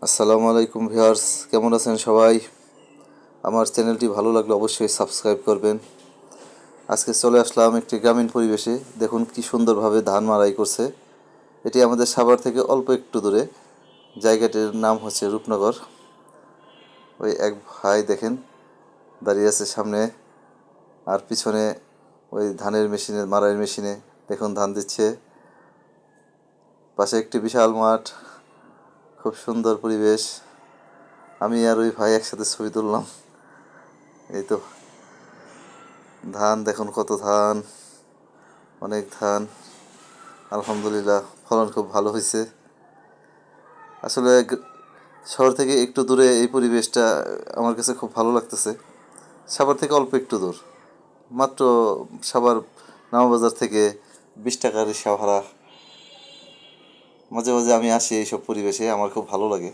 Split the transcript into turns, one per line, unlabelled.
আসসালামু আলাইকুম ভিউয়ার্স, কেমন আছেন সবাই? আমার চ্যানেলটি ভালো লাগলে অবশ্যই সাবস্ক্রাইব করবেন। আজকে চলে আসলাম একটি গ্রামীণ পরিবেশে। দেখুন কি সুন্দরভাবে ধান মাড়াই করছে। এটি আমাদের সাভার থেকে অল্প একটু দূরে। জায়গাটির নাম হচ্ছে রূপনগর। ওই এক ভাই দেখেন দাঁড়িয়ে আছে সামনে, আর পিছনে ওই ধানের মেশিনে, মাড়াইয়ের মেশিনে দেখুন ধান দিচ্ছে। পাশে একটি বিশাল মাঠ, খুব সুন্দর পরিবেশ। আমি আর ওই ভাই একসাথে ছবি তুললাম। এই তো ধান দেখুন, কত ধান, অনেক ধান। আলহামদুলিল্লাহ, ফলন খুব ভালো হয়েছে। আসলে শহর থেকে একটু দূরে এই পরিবেশটা আমার কাছে খুব ভালো লাগতেছে। সাভার থেকে অল্প একটু দূর, মাত্র সাভার নামাবাজার থেকে 20 টাকা রিক্সা ভাড়া। মাঝে মাঝে আমি আসি এইসব পরিবেশে, আমার খুব ভালো লাগে।